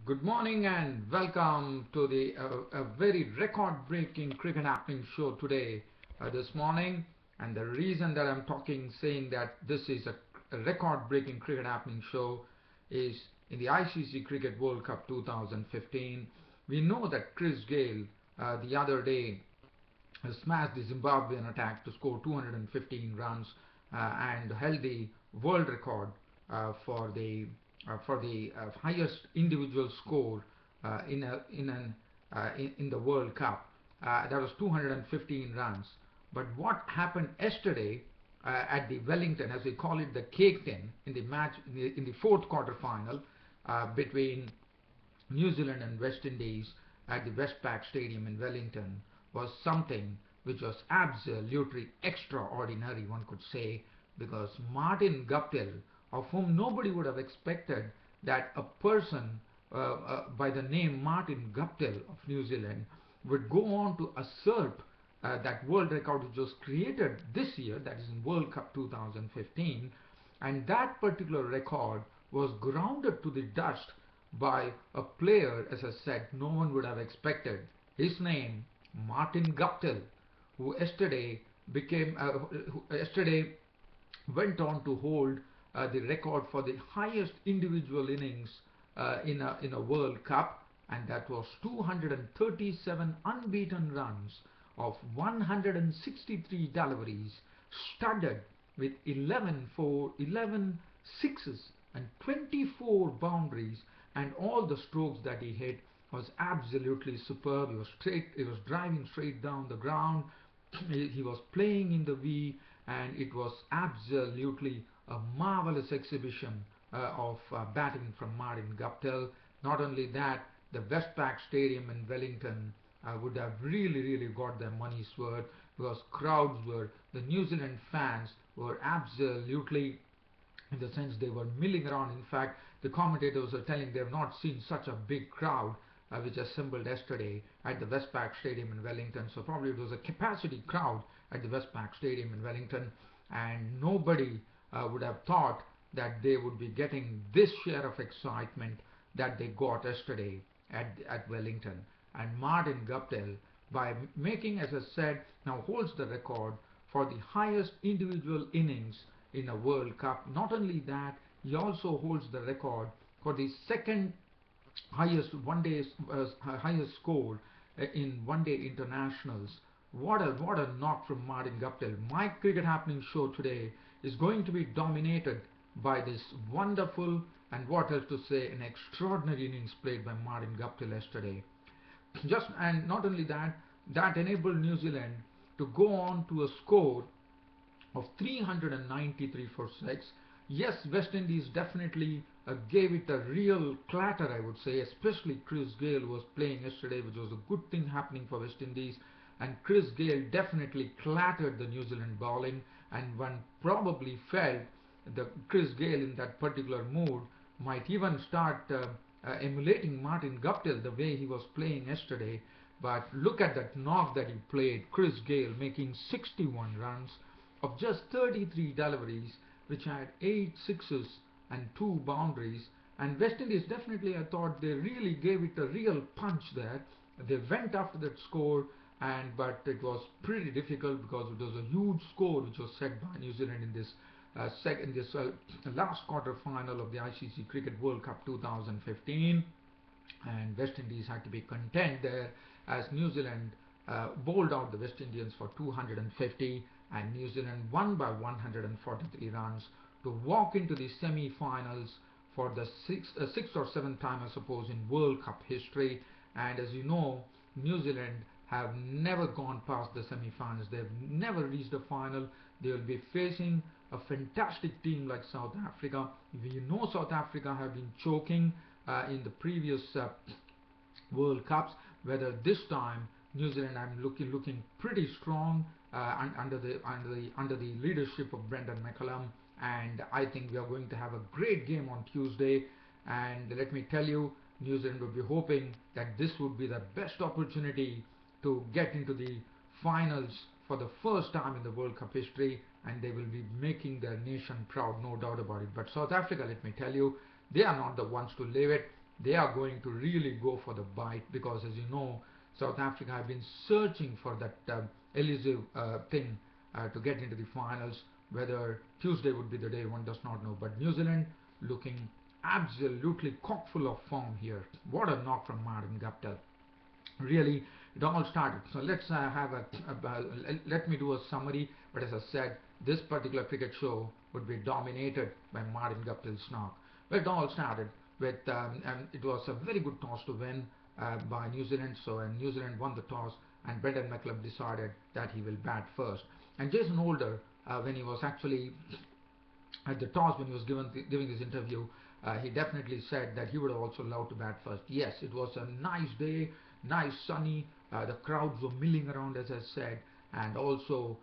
Good morning and welcome to the a very record-breaking cricket happening show today, this morning. And the reason that I'm talking, saying that this is a record-breaking cricket happening show, is in the ICC Cricket World Cup 2015. We know that Chris Gayle the other day smashed the Zimbabwean attack to score 215 runs and held the world record for the highest individual score in the World Cup. That was 215 runs. But what happened yesterday at the Wellington, as we call it, the cake tin, in the match in the fourth quarter final between New Zealand and West Indies at the Westpac Stadium in Wellington, was something which was absolutely extraordinary, one could say, because Martin Guptill, of whom nobody would have expected that a person by the name Martin Guptill of New Zealand would go on to usurp that world record which was created this year, that is in World Cup 2015, and that particular record was grounded to the dust by a player, as I said, no one would have expected. His name, Martin Guptill, who yesterday went on to hold the record for the highest individual innings in a World Cup, and that was 237 unbeaten runs of 163 deliveries, studded with 11 sixes and 24 boundaries, and all the strokes that he hit was absolutely superb. He was driving straight down the ground. He was playing in the V, and it was absolutely a marvelous exhibition of batting from Martin Guptill. Not only that, the Westpac Stadium in Wellington would have really got their money's worth, because the New Zealand fans were absolutely, in the sense, they were milling around. In fact, the commentators were telling they have not seen such a big crowd which assembled yesterday at the Westpac Stadium in Wellington. So probably it was a capacity crowd at the Westpac Stadium in Wellington, and nobody would have thought that they would be getting this share of excitement that they got yesterday at Wellington. And Martin Guptill, by making, as I said, now holds the record for the highest individual innings in a World Cup. Not only that, he also holds the record for the second highest highest score in one-day internationals. What a knock from Martin Guptill. My cricket happening show today is going to be dominated by this wonderful, and what else to say, an extraordinary innings played by Martin Guptill yesterday. And not only that, that enabled New Zealand to go on to a score of 393 for 6. Yes, West Indies definitely gave it a real clatter, I would say, especially Chris Gayle was playing yesterday, which was a good thing happening for West Indies. And Chris Gayle definitely clattered the New Zealand bowling, and one probably felt that Chris Gayle in that particular mood might even start emulating Martin Guptill the way he was playing yesterday. But look at that knock that he played, Chris Gayle making 61 runs of just 33 deliveries, which had 8 sixes and 2 boundaries. And West Indies definitely, I thought, they really gave it a real punch there. They went after that score, but it was pretty difficult because it was a huge score which was set by New Zealand in this last quarter final of the ICC Cricket World Cup 2015, and West Indies had to be content there as New Zealand bowled out the West Indians for 250, and New Zealand won by 143 runs to walk into the semi-finals for the sixth or seventh time, I suppose, in World Cup history. And as you know, New Zealand have never gone past the semi-finals. They've never reached a final. They will be facing a fantastic team like South Africa. We know South Africa have been choking in the previous World Cups. Whether this time New Zealand, I'm looking pretty strong under the leadership of Brendan McCullum, and I think we are going to have a great game on Tuesday. And let me tell you, New Zealand will be hoping that this would be the best opportunity to get into the finals for the first time in the World Cup history, and they will be making their nation proud, no doubt about it. But South Africa, let me tell you, they are not the ones to leave it. they are going to really go for the bite, because as you know, South Africa have been searching for that elusive thing to get into the finals. Whether Tuesday would be the day, one does not know. But New Zealand looking absolutely cockful of form here. What a knock from Martin Guptill. Really, it all started. So let's let me do a summary. But as I said, this particular cricket show would be dominated by Martin Guptill's knock. Well, it all started with and it was a very good toss to win by New Zealand. So and New Zealand won the toss, and Brendan McCullum decided that he will bat first. And Jason Holder, when he was actually at the toss, when he was giving this interview, he definitely said that he would have also loved to bat first. Yes, it was a nice day, nice sunny. The crowds were milling around, as I said, and also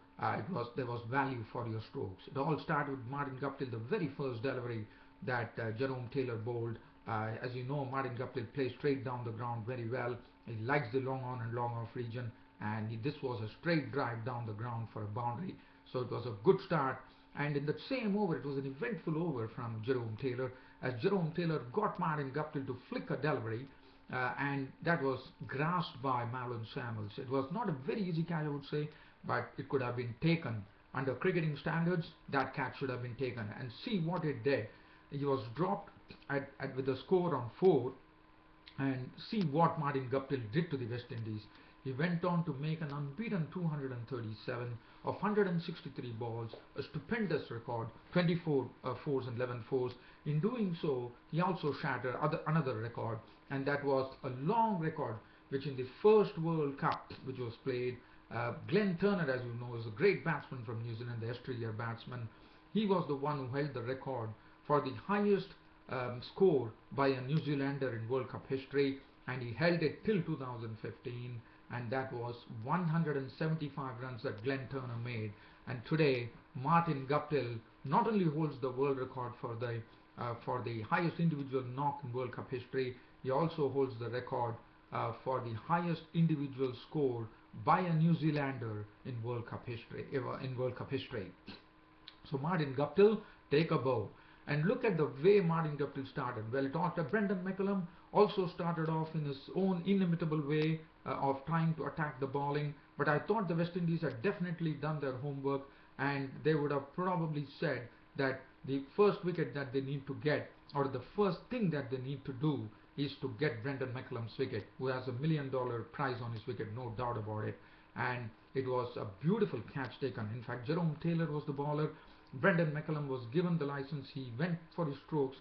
there was value for your strokes. It all started with Martin Guptill, the very first delivery that Jerome Taylor bowled. As you know, Martin Guptill plays straight down the ground very well. He likes the long on and long off region, and this was a straight drive down the ground for a boundary. So it was a good start. And in that same over, it was an eventful over from Jerome Taylor, as Jerome Taylor got Martin Guptill to flick a delivery, and that was grasped by Marlon Samuels. It was not a very easy catch, I would say, but it could have been taken. Under cricketing standards, that catch should have been taken. And see what it did. He was dropped with the score on 4, and see what Martin Guptill did to the West Indies. He went on to make an unbeaten 237 of 163 balls, a stupendous record, 24 fours and 11 fours. In doing so, he also shattered another record, and that was a long record which in the first World Cup which was played, Glenn Turner, as you know, is a great batsman from New Zealand, the Australia batsman. He was the one who held the record for the highest score by a New Zealander in World Cup history, and he held it till 2015, and that was 175 runs that Glenn Turner made. And today, Martin Guptill not only holds the world record for the highest individual knock in World Cup history, he also holds the record for the highest individual score by a New Zealander in World Cup history. So Martin Guptill, take a bow. And look at the way Martin Guptill started. Well, it after Brendan McCullum also started off in his own inimitable way of trying to attack the bowling. But I thought the West Indies had definitely done their homework, and they would have probably said that the first wicket that they need to get, or the first thing that they need to do, is to get Brendan McCullum's wicket, who has $1 million prize on his wicket, no doubt about it. And it was a beautiful catch taken. In fact, Jerome Taylor was the bowler. Brendan McCullum was given the license. He went for his strokes.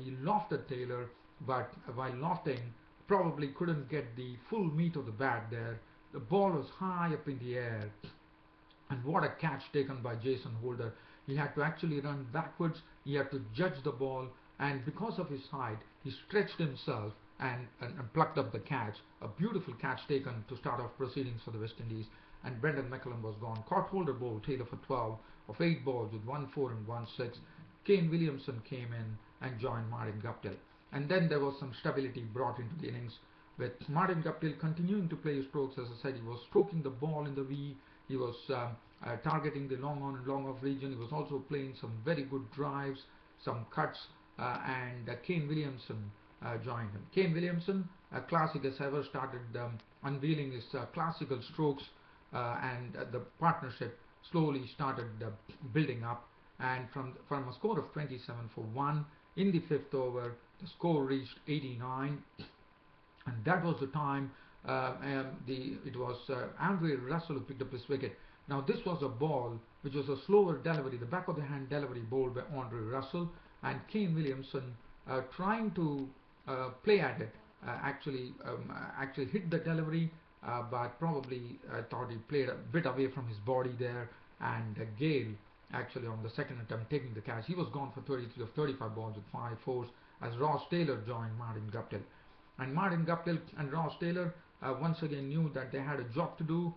He lofted Taylor, but while lofting, probably couldn't get the full meat of the bat there. The ball was high up in the air, and what a catch taken by Jason Holder. He had to actually run backwards. He had to judge the ball, and because of his height, he stretched himself and plucked up the catch. A beautiful catch taken to start off proceedings for the West Indies. And Brendan McCullum was gone. Caught Holder bowled Taylor for 12 of 8 balls with 1 4 and 1 6. Kane Williamson came in and joined Martin Guptill. And then there was some stability brought into the innings, with Martin Guptill continuing to play his strokes. As I said, he was stroking the ball in the V. He was targeting the long on and long off region. He was also playing some very good drives, some cuts, and Kane Williamson joined him. Kane Williamson, a classic as ever, started unveiling his classical strokes, and the partnership slowly started building up. And from a score of 27 for 1 in the 5th over, the score reached 89, and that was the time it was Andre Russell who picked up his wicket. Now this was a ball which was a slower delivery, the back of the hand delivery bowled by Andre Russell, and Kane Williamson trying to play at it, actually hit the delivery, but probably thought he played a bit away from his body there, and Gale actually on the second attempt taking the catch. He was gone for 33 of 35 balls with 5 fours, as Ross Taylor joined Martin Guptill. And Martin Guptill and Ross Taylor once again knew that they had a job to do.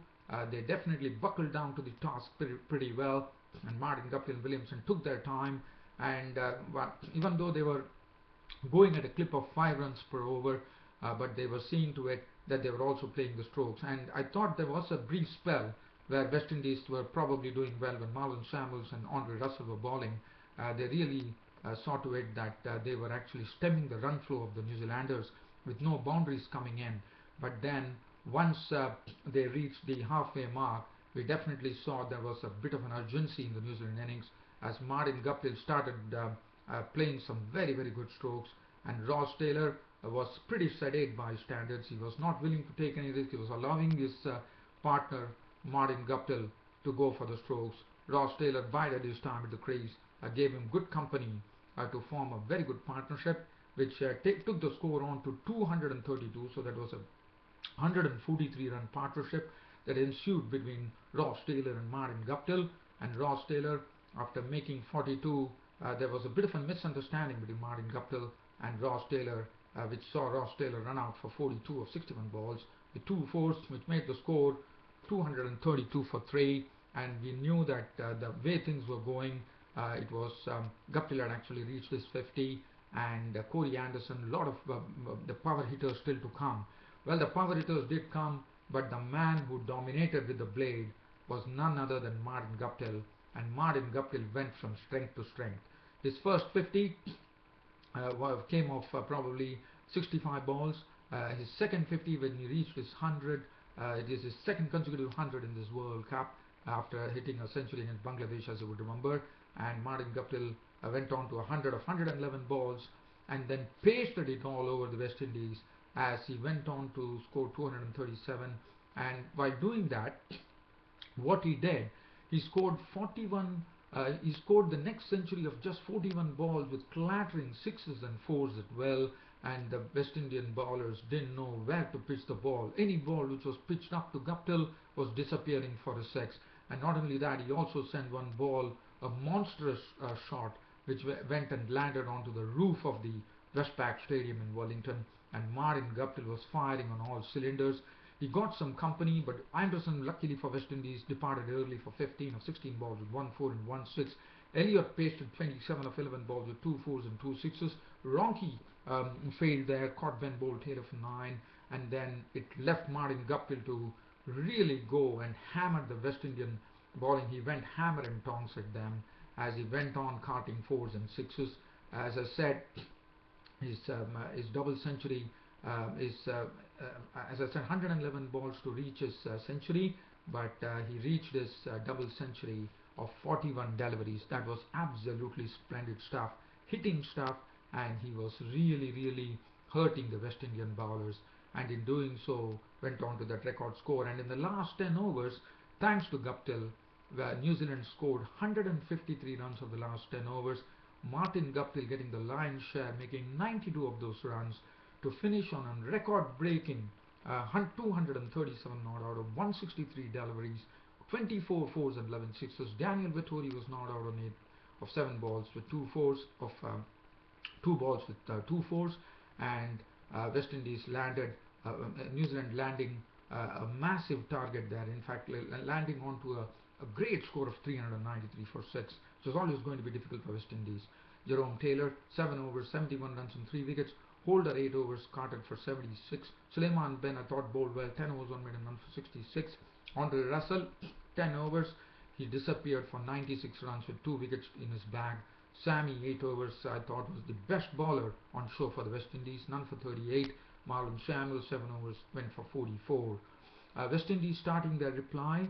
They definitely buckled down to the task pretty well, and Martin Guptill and Williamson took their time, and even though they were going at a clip of 5 runs per over, but they were seeing to it that they were also playing the strokes. And I thought there was a brief spell where West Indies were probably doing well when Marlon Samuels and Andre Russell were bowling. They really saw to it that they were actually stemming the run flow of the New Zealanders with no boundaries coming in. But then once they reached the halfway mark, we definitely saw there was a bit of an urgency in the New Zealand innings as Martin Guptill started playing some very, very good strokes, and Ross Taylor was pretty sedate by standards. He was not willing to take any risk. He was allowing his partner Martin Guptill to go for the strokes. Ross Taylor bided his time at the crease, gave him good company to form a very good partnership, which took the score on to 232. So that was a 143 run partnership that ensued between Ross Taylor and Martin Guptill. And Ross Taylor, after making 42, there was a bit of a misunderstanding between Martin Guptill and Ross Taylor, which saw Ross Taylor run out for 42 of 61 balls with 2 fours, which made the score 232 for 3. And we knew that the way things were going, it was Guptill had actually reached his 50, and Corey Anderson, a lot of the power hitters still to come. Well, the power hitters did come, but the man who dominated with the blade was none other than Martin Guptill, and Martin Guptill went from strength to strength. His first 50 came off probably 65 balls. His second 50, when he reached his 100, it is his second consecutive 100 in this World Cup after hitting a century against Bangladesh, as you would remember. And Martin Guptill went on to 100 of 111 balls and then pasted it all over the West Indies as he went on to score 237. And while doing that, what he did, he scored 41. He scored the next century of just 41 balls with clattering sixes and fours as well, and the West Indian bowlers didn't know where to pitch the ball. Any ball which was pitched up to Guptill was disappearing for a six. And not only that, he also sent one ball, a monstrous shot, which went and landed onto the roof of the Westpac Stadium in Wellington, and Martin Guptill was firing on all cylinders. He got some company, but Anderson, luckily for West Indies, departed early for 15 of 16 balls with 1 4 and 1 6. Elliott pasted 27 of 11 balls with 2 4s and 2 6s. Ronke failed there, caught Ben Bolt here for 9, and then it left Martin Guptill to really go and hammer the West Indian bowling. He went hammer and tongs at them as he went on carting 4s and 6s. As I said, his double century is, as I said, 111 balls to reach his century, but he reached his double century of 41 deliveries. That was absolutely splendid stuff, hitting stuff, and he was really, really hurting the West Indian bowlers, and in doing so went on to that record score. And in the last 10 overs, thanks to Guptill, New Zealand scored 153 runs of the last 10 overs. Martin Guptill getting the lion's share, making 92 of those runs to finish on a record-breaking 237 not out of 163 deliveries, 24 fours and 11 sixes. Daniel Vettori was not out on 8 of 7 balls with 2 fours of 2 balls with 2 fours, and West Indies landed, New Zealand landing a massive target there. In fact, landing onto a great score of 393 for 6. So it's always going to be difficult for West Indies. Jerome Taylor, 7 overs, 71 runs and 3 wickets. Holder, 8 overs, Carter for 76. Suleiman Ben, I thought, bowled well, 10 overs, 1 minute, run for 66. Andre Russell, 10 overs. He disappeared for 96 runs with 2 wickets in his bag. Sammy, 8 overs, I thought was the best bowler on show for the West Indies, none for 38. Marlon Samuel, 7 overs, went for 44. West Indies starting their reply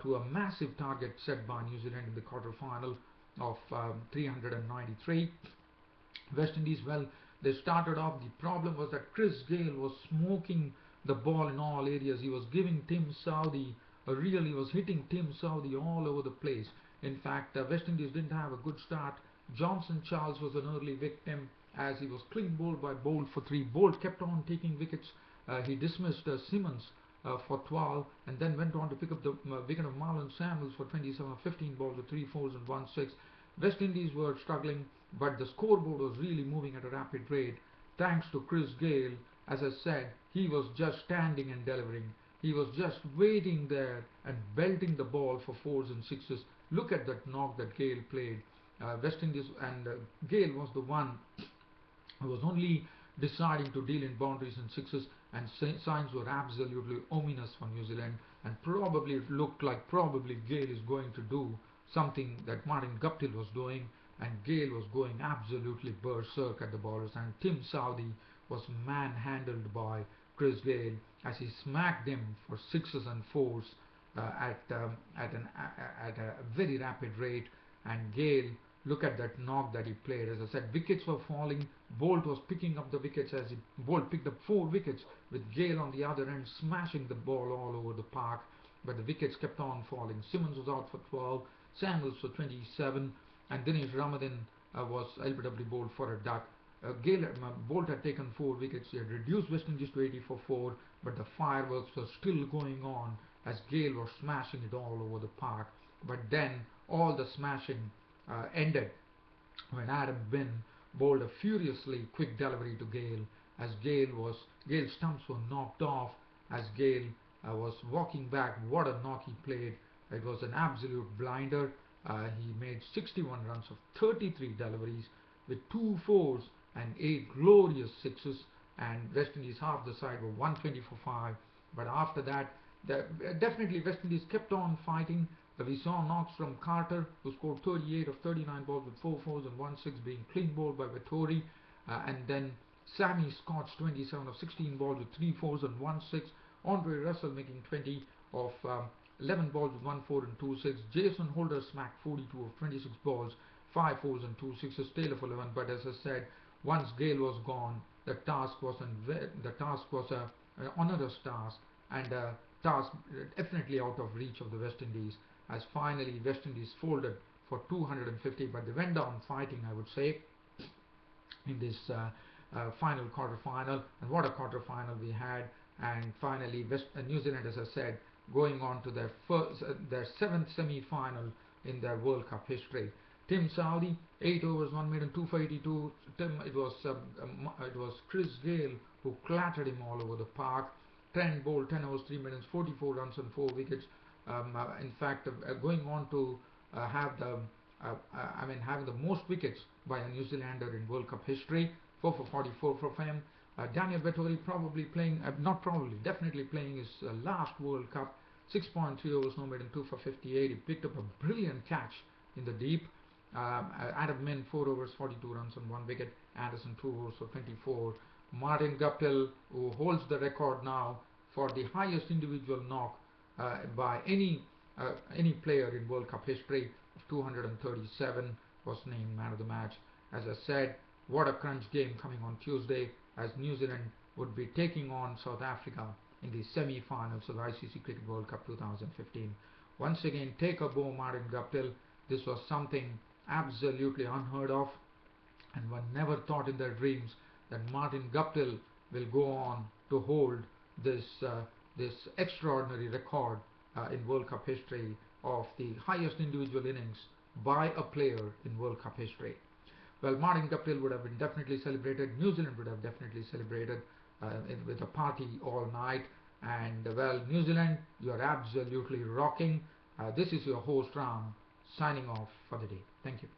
to a massive target set by New Zealand in the quarter-final of 393. West Indies, well, they started off. The problem was that Chris Gayle was smoking the ball in all areas. He was giving Tim Southee he was hitting Tim Southee all over the place. In fact, West Indies didn't have a good start. Johnson Charles was an early victim as he was clean bowled by Bolt for 3. Bolt kept on taking wickets. He dismissed Simmons for 12 and then went on to pick up the wicket of Marlon Samuels for 27 of 15 balls with 3 fours and 1 6. West Indies were struggling, but the scoreboard was really moving at a rapid rate thanks to Chris Gayle. As I said, he was just standing and delivering. He was just waiting there and belting the ball for 4s and 6s. Look at that knock that Gayle played. West Indies, and Gayle was the one who was only deciding to deal in boundaries and 6s, and signs were absolutely ominous for New Zealand, and probably it looked like Gayle is going to do something that Martin Guptill was doing, and Gale was going absolutely berserk at the bowlers, and Tim Southee was manhandled by Chris Gale as he smacked him for sixes and fours at a very rapid rate. And Gale, look at that knock that he played. As I said, wickets were falling. Bolt was picking up the wickets as Bolt picked up 4 wickets with Gale on the other end smashing the ball all over the park. But the wickets kept on falling. Simmons was out for 12, Samuels for 27, and Dinesh Ramadan was LBW bowled for a duck. Bolt had taken 4 wickets. He had reduced West Indies to 80 for 4, but the fireworks were still going on as Gale was smashing it all over the park. But then all the smashing ended when Adam Wynn bowled a furiously quick delivery to Gale as Gale's stumps were knocked off as Gale was walking back. What a knock he played. It was an absolute blinder. He made 61 runs of 33 deliveries with 2 fours and 8 glorious sixes, and West Indies half the side were 120 for 5. But after that, definitely West Indies kept on fighting. We saw knocks from Carter, who scored 38 of 39 balls with 4 fours and 1 6, being clean bowled by Vettori, and then Sammy Scott's 27 of 16 balls with 3 fours and 1 6. Andre Russell making 20 of 11 balls with 1 4 and 2 6. Jason Holder smacked 42 of 26 balls, 5 fours and 2 sixes, tail of 11. But as I said, once Gale was gone, the task was an onerous task, and a task definitely out of reach of the West Indies, as finally West Indies folded for 250. But they went down fighting, I would say, in this final quarter final. And what a quarter final we had. And finally New Zealand, as I said, going on to their 7th semi-final in their World Cup history. Tim Southee, 8 overs, 1 maiden, 2 for 82. It was Chris Gale who clattered him all over the park. Trent bowled 10 overs, 3 maidens, 44 runs and 4 wickets. In fact, going on to having the most wickets by a New Zealander in World Cup history, 4 for 44 for him. Daniel Vettori definitely playing his last World Cup, 6.3 overs, no maiden, 2 for 58. He picked up a brilliant catch in the deep. Adam Wynn, 4 overs, 42 runs and 1 wicket. Anderson, 2 overs for 24. Martin Guptill, who holds the record now for the highest individual knock by any player in World Cup history, of 237, was named man of the match. As I said, what a crunch game coming on Tuesday, as New Zealand would be taking on South Africa in the semi-finals of the ICC Cricket World Cup 2015. Once again, take a bow, Martin Guptill. This was something absolutely unheard of, and one never thought in their dreams that Martin Guptill will go on to hold this extraordinary record in World Cup history of the highest individual innings by a player in World Cup history. Well, Martin Guptill would have been definitely celebrated. New Zealand would have definitely celebrated with a party all night. And well, New Zealand, you are absolutely rocking. This is your host Ram signing off for the day. Thank you.